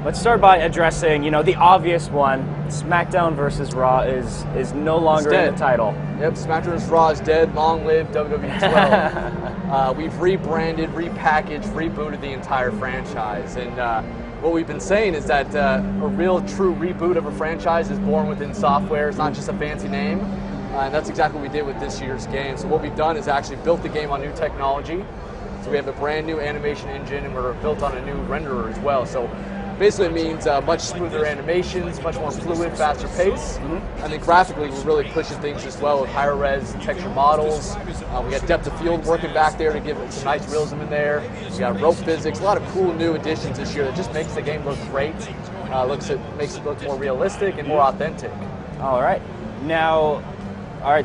Let's start by addressing, the obvious one. SmackDown versus Raw is no longer in the title. Yep, SmackDown versus Raw is dead. Long live WWE 12. We've rebranded, repackaged, rebooted the entire franchise. And what we've been saying is that a real true reboot of a franchise is born within software. It's not just a fancy name. And that's exactly what we did with this year's game. So what we've done is actually built the game on new technology. So we have a brand new animation engine, and we're built on a new renderer as well. So basically it means much smoother animations, much more fluid, faster pace. And then graphically we're really pushing things as well with higher res texture models. We got depth of field working back there to give it some nice realism in there. We got rope physics, a lot of cool new additions this year that just makes the game look great. Makes it look more realistic and more authentic. All right. Now,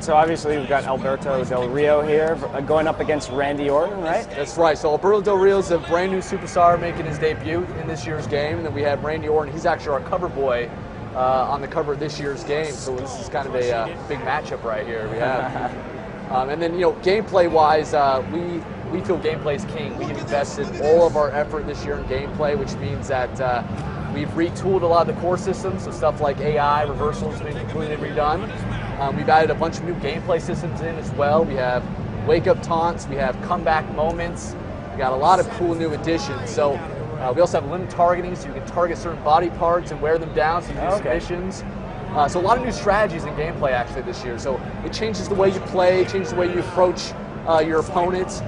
so obviously we've got Alberto Del Rio here going up against Randy Orton, right? That's right. So Alberto Del Rio is a brand new superstar making his debut in this year's game. And then we have Randy Orton. He's actually our cover boy on the cover of this year's game. So this is kind of a big matchup right here. We have, and then gameplay-wise, we feel gameplay is king. We invested all of our effort this year in gameplay, which means that we've retooled a lot of the core systems. So stuff like AI, reversals, been completely redone. We've added a bunch of new gameplay systems in as well. We have wake-up taunts, we have comeback moments. We got a lot of cool new additions. So we also have limb targeting, so you can target certain body parts and wear them down, so you can do submissions. So a lot of new strategies in gameplay actually this year. So it changes the way you play, it changes the way you approach your opponents.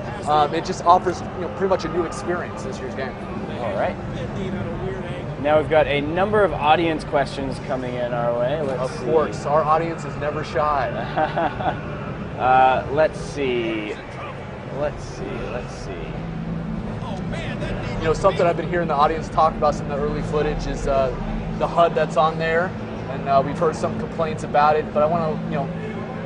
It just offers pretty much a new experience this year's game. All right. Now we've got a number of audience questions coming in our way. Of course, our audience is never shy. Let's see. Something I've been hearing the audience talk about, some of the early footage, is the HUD that's on there, and we've heard some complaints about it. But I want to,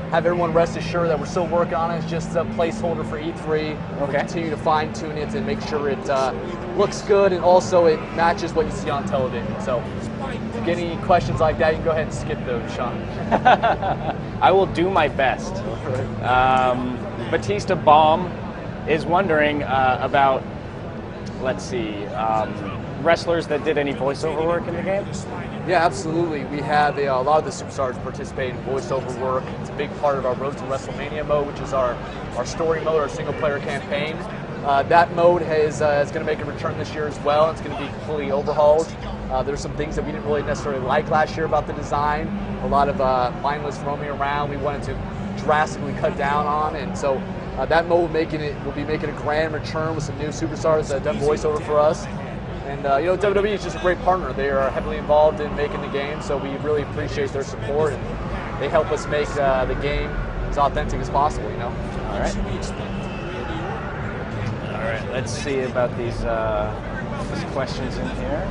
have everyone rest assured that we're still working on it. It's just a placeholder for E3. We'll continue to fine tune it and make sure it looks good, and also it matches what you see on television. So if you get any questions like that, you can go ahead and skip those, Sean. I will do my best. Batista Bomb is wondering about, wrestlers that did any voiceover work in the game? Yeah, absolutely. We have a lot of the superstars participate in voiceover work. It's a big part of our Road to WrestleMania mode, which is our story mode, our single-player campaign. That mode is going to make a return this year as well. It's going to be completely overhauled. There's some things that we didn't really necessarily like last year about the design. A lot of mindless roaming around we wanted to drastically cut down on, and so that mode will be making a grand return with some new superstars that have done voiceover for us. And WWE is just a great partner. They are heavily involved in making the game, so we really appreciate their support, and they help us make the game as authentic as possible. All right. All right. Let's see about these questions in here.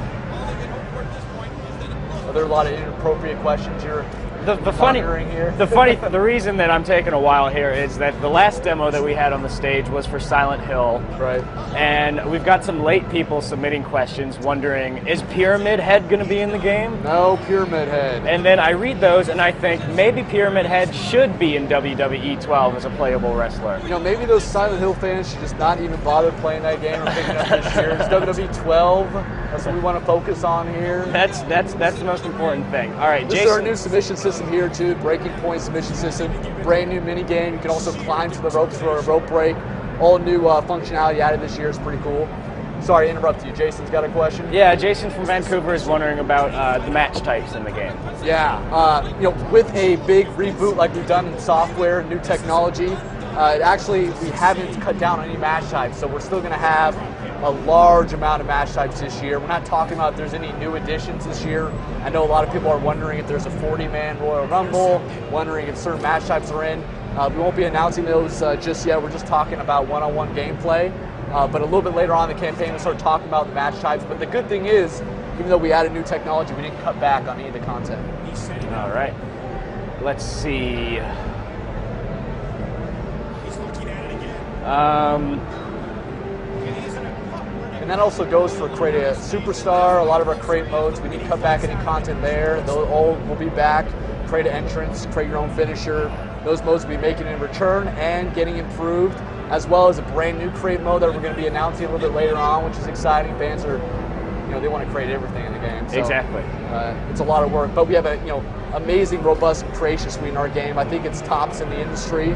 Are there a lot of inappropriate questions here? The reason that I'm taking a while here is that the last demo that we had on the stage was for Silent Hill. Right. And we've got some late people submitting questions wondering, is Pyramid Head going to be in the game? No Pyramid Head. And then I read those and I think maybe Pyramid Head should be in WWE 12 as a playable wrestler. Maybe those Silent Hill fans should just not even bother playing that game or picking up this year. It's WWE 12. That's what we want to focus on here. That's the most important thing. All right, this Jason. is our new submission system here too, breaking point submission system, brand new mini game. You can also climb to the ropes for a rope break. All new functionality added this year. Is pretty cool. Sorry to interrupt you. Jason's got a question. Yeah, Jason from Vancouver is wondering about the match types in the game. Yeah, with a big reboot like we've done in software, new technology, we haven't cut down on any match types, so we're still going to have a large amount of match types this year. We're not talking about if there's any new additions this year. I know a lot of people are wondering if there's a 40-man Royal Rumble, wondering if certain match types are in. We won't be announcing those just yet. We're just talking about one-on-one gameplay. But a little bit later on in the campaign, we'll start talking about the match types. But the good thing is, even though we added new technology, we didn't cut back on any of the content. All right. Let's see. And that also goes for create a superstar, a lot of our create modes. We didn't cut back any content there. Those all will be back. Create an entrance, create your own finisher. Those modes will be making in return and getting improved, as well as a brand new create mode that we're going to be announcing a little bit later on, which is exciting. Fans are they want to create everything in the game. So, Exactly. It's a lot of work, but we have a amazing, robust creation suite in our game. I think it's tops in the industry,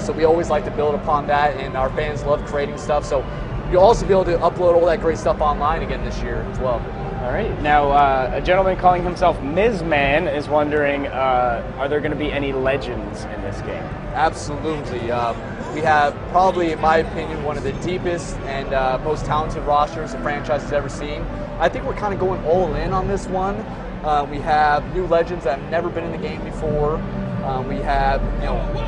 so we always like to build upon that, and our fans love creating stuff. So you'll also be able to upload all that great stuff online again this year as well. All right. Now, a gentleman calling himself Ms. Man is wondering, are there going to be any legends in this game? Absolutely. We have probably, in my opinion, one of the deepest and most talented rosters the franchise has ever seen. I think we're kind of going all in on this one. We have new legends that have never been in the game before. We have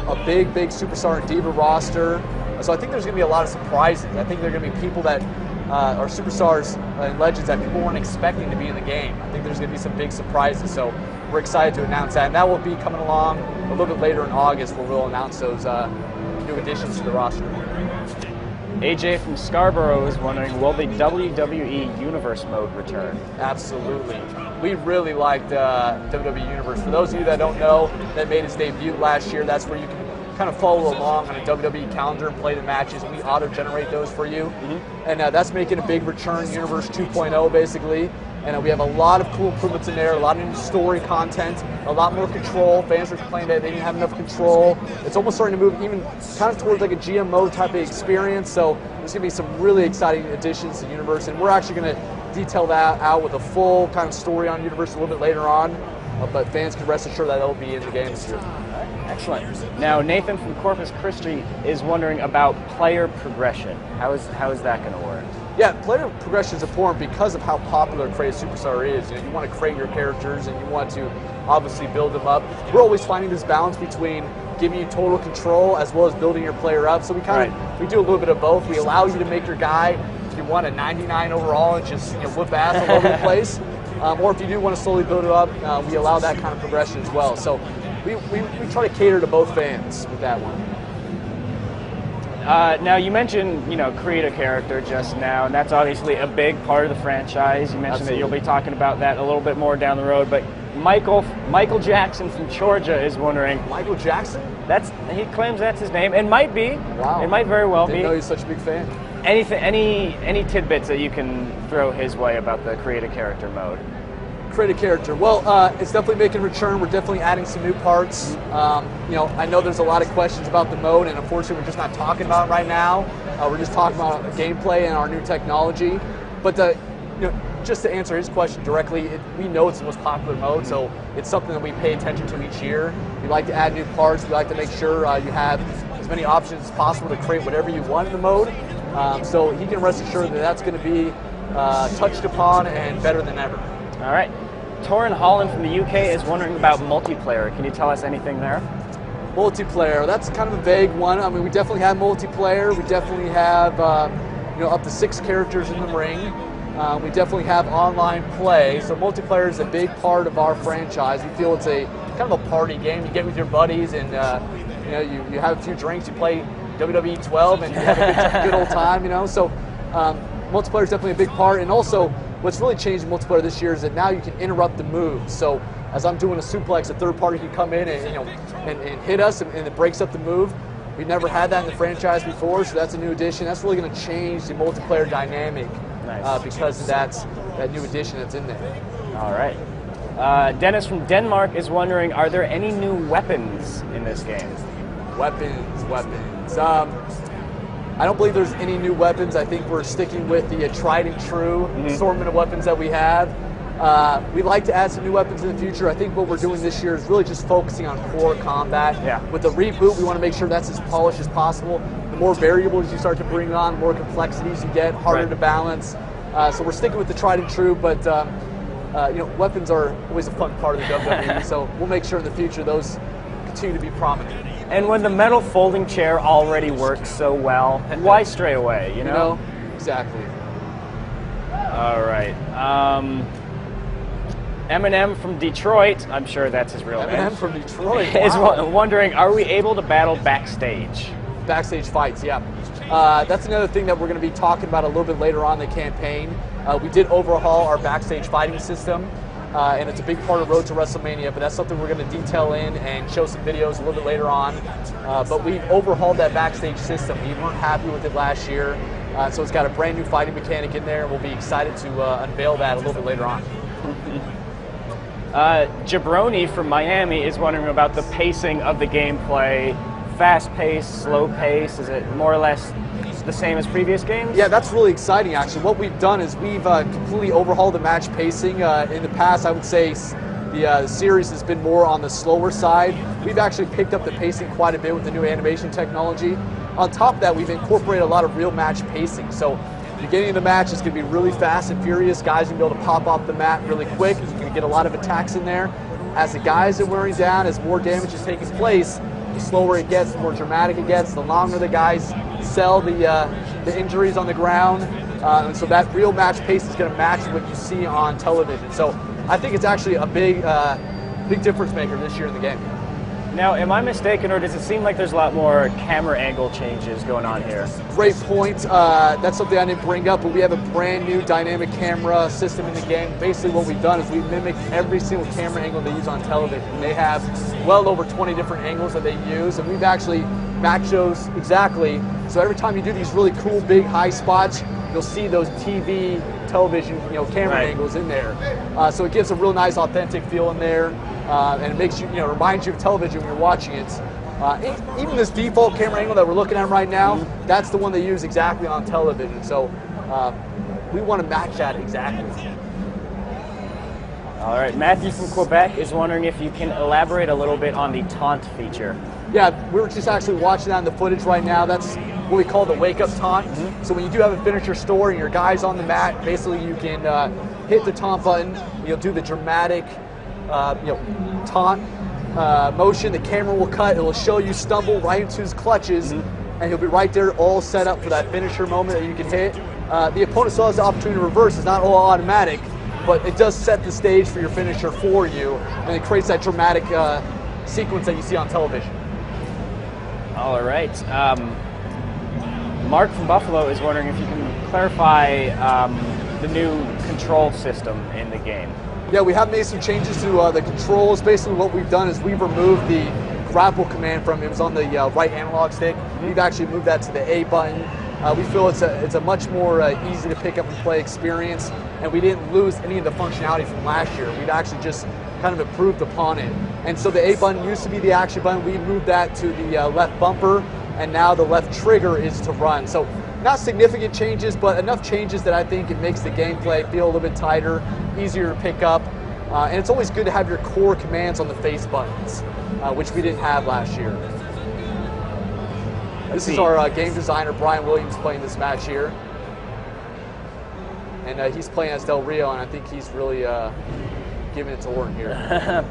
a big superstar and diva roster. So I think there's going to be a lot of surprises. I think there are going to be people that are superstars and legends that people weren't expecting to be in the game. I think there's going to be some big surprises. So we're excited to announce that. And that will be coming along a little bit later in August, where we'll announce those new additions to the roster. AJ from Scarborough is wondering, will the WWE Universe mode return? Absolutely. We really liked WWE Universe. For those of you that don't know, that made its debut last year. That's where you can kind of follow along on a WWE calendar and play the matches. We auto-generate those for you. And that's making a big return, Universe 2.0 basically. And we have a lot of cool improvements in there, a lot of new story content, a lot more control. Fans were complaining that they didn't have enough control. It's almost starting to move even kind of towards like a GMO type of experience. So there's going to be some really exciting additions to Universe. And we're actually going to detail that out with a full kind of story on Universe a little bit later on. But fans can rest assured that it'll be in the game this year. Excellent. Now, Nathan from Corpus Christi is wondering about player progression. How is that going to work? Yeah, player progression is important because of how popular Create a Superstar is. You want to create your characters and you want to obviously build them up. We're always finding this balance between giving you total control as well as building your player up. So we we do a little bit of both. We allow you to make your guy, if you want a 99 overall and just whip ass all over the place, or if you do want to slowly build it up, we allow that kind of progression as well. So we try to cater to both fans with that one. Now, you mentioned, create a character just now, and that's obviously a big part of the franchise. You mentioned that you'll be talking about that a little bit more down the road, but Michael Jackson from Georgia is wondering. Michael Jackson? He claims that's his name. It might be. Wow. It might very well be. Didn't know he's such a big fan. Any tidbits that you can throw his way about the create a character mode? Create a character. Well, it's definitely making a return. We're definitely adding some new parts. I know there's a lot of questions about the mode, and unfortunately we're just not talking about it right now. We're just talking about gameplay and our new technology. But just to answer his question directly, we know it's the most popular mode, so it's something that we pay attention to each year. We like to add new parts. We like to make sure you have as many options as possible to create whatever you want in the mode. So he can rest assured that that's going to be touched upon and better than ever. All right. Torrin Holland from the UK is wondering about multiplayer. Can you tell us anything there? Multiplayer, that's kind of a vague one. I mean, we definitely have multiplayer. We definitely have up to 6 characters in the ring. We definitely have online play. So multiplayer is a big part of our franchise. We feel it's a kind of a party game. You get with your buddies and you have a few drinks. You play WWE 12 and you have a good old time. So multiplayer is definitely a big part. And also, what's really changed in multiplayer this year is that now you can interrupt the moves. So as I'm doing a suplex, a third party can come in and hit us, and it breaks up the move. We've never had that in the franchise before, so that's a new addition. That's really going to change the multiplayer dynamic because of that new addition that's in there. All right. Dennis from Denmark is wondering, are there any new weapons in this game? Weapons. I don't believe there's any new weapons. I think we're sticking with the tried and true assortment of weapons that we have. We'd like to add some new weapons in the future. I think what we're doing this year is really just focusing on core combat. Yeah. With the reboot, we want to make sure that's as polished as possible. The more variables you start to bring on, the more complexities you get, harder to balance. So we're sticking with the tried and true, but weapons are always a fun part of the WWE, so we'll make sure in the future those continue to be prominent. And when the metal folding chair already works so well, why stray away, you know? Exactly. All right. Eminem from Detroit, I'm sure that's his real name. Eminem from Detroit, is wondering, are we able to battle backstage? Backstage fights, yeah. That's another thing that we're going to be talking about a little bit later on in the campaign. We did overhaul our backstage fighting system. And it's a big part of Road to WrestleMania, but that's something we're going to detail in and show some videos a little bit later on. But we overhauled that backstage system. We weren't happy with it last year. So it's got a brand new fighting mechanic in there, and we'll be excited to unveil that a little bit later on. Jabroni from Miami is wondering about the pacing of the gameplay. Fast pace, slow pace, is it more or less the same as previous games? Yeah, that's really exciting actually. What we've done is we've completely overhauled the match pacing. In the past, I would say the series has been more on the slower side. We've actually picked up the pacing quite a bit with the new animation technology. On top of that, we've incorporated a lot of real match pacing. So beginning of the match is going to be really fast and furious. Guys are going to be able to pop off the mat really quick. You're going to get a lot of attacks in there. As the guys are wearing down, as more damage is taking place, the slower it gets, the more dramatic it gets, the longer the guys sell the injuries on the ground. And so that real match pace is going to match what you see on television. So I think it's actually a big difference maker this year in the game. Now, am I mistaken, or does it seem like there's a lot more camera angle changes going on here? Great point. That's something I didn't bring up, but we have a brand new dynamic camera system in the game. Basically what we've done is we've mimicked every single camera angle they use on television. They have well over 20 different angles that they use, and we've actually matched those exactly. So every time you do these really cool, big, high spots, you'll see those TV, television, camera angles in there. So it gives a real nice, authentic feel in there. And it makes you, reminds you of television when you're watching it. Even this default camera angle that we're looking at right now, that's the one they use exactly on television. So we want to match that exactly. All right, Matthew from Quebec is wondering if you can elaborate a little bit on the taunt feature. Yeah, we were just actually watching that in the footage right now. That's what we call the wake-up taunt. So when you do have a finisher store and your guy's on the mat, basically you can hit the taunt button. You'll do the dramatic taunt motion. The camera will cut. It will show you stumble right into his clutches, and he'll be right there all set up for that finisher moment that you can hit. The opponent still has the opportunity to reverse. It's not all automatic, but it does set the stage for your finisher for you, and it creates that dramatic sequence that you see on television. All right. Mark from Buffalo is wondering if you can clarify the new control system in the game. Yeah, we have made some changes to the controls. Basically what we've done is we've removed the grapple command from it. It was on the right analog stick. We've actually moved that to the A button. We feel it's a much more easy to pick up and play experience, and we didn't lose any of the functionality from last year. We've actually just kind of improved upon it. And so the A button used to be the action button. We moved that to the left bumper, and now the left trigger is to run. So not significant changes, but enough changes that I think it makes the gameplay feel a little bit tighter, easier to pick up. And it's always good to have your core commands on the face buttons, which we didn't have last year. This is our game designer, Brian Williams, playing this match here. And he's playing as Del Rio, and I think he's really giving it to Orton here.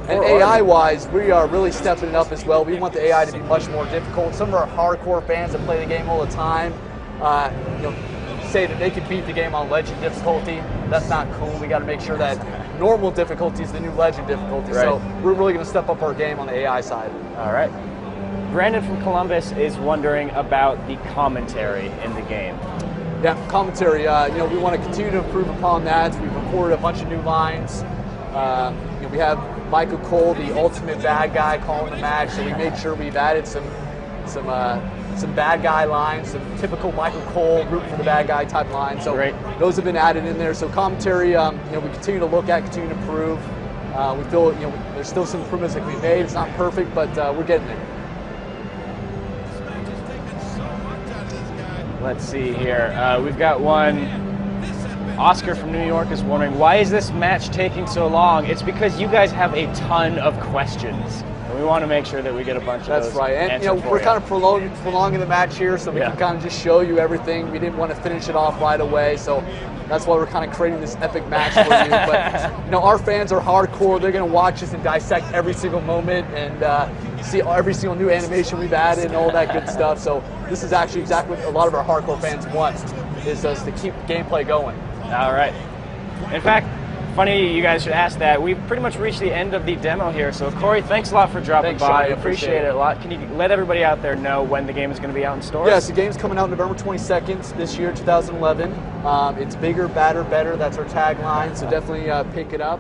And AI-wise, we are really stepping it up as well. We want the AI to be much more difficult. Some of our hardcore fans that play the game all the time, say that they can beat the game on legend difficulty. That's not cool. We got to make sure that normal difficulty is the new legend difficulty. Right. So we're really going to step up our game on the AI side. All right. Brandon from Columbus is wondering about the commentary in the game. Yeah, commentary. We want to continue to improve upon that. We've recorded a bunch of new lines. We have Michael Cole, the ultimate bad guy, calling the match. So we made sure we've added some bad guy lines, some typical Michael Cole root for the bad guy type lines. So those have been added in there. So commentary, we continue to look at, continue to improve. We feel there's still some improvements that can be made. It's not perfect, but we're getting there. Let's see here. We've got one. Oscar from New York is wondering, why is this match taking so long? It's because you guys have a ton of questions. And we want to make sure that we get a bunch of those. That's right. And we're kind of prolonging the match here, so we can kind of just show you everything. We didn't want to finish it off right away, so that's why we're kind of creating this epic match for you. But our fans are hardcore. They're going to watch us and dissect every single moment and see every single new animation we've added and all that good stuff. So this is actually exactly what a lot of our hardcore fans want, is us to keep gameplay going. All right. In fact, funny you guys should ask that. We've pretty much reached the end of the demo here. So Corey, thanks a lot for dropping by. Appreciate it a lot. Can you let everybody out there know when the game is going to be out in stores? Yes, the game's coming out November 22nd this year, 2011. It's bigger, badder, better. That's our tagline. So definitely pick it up.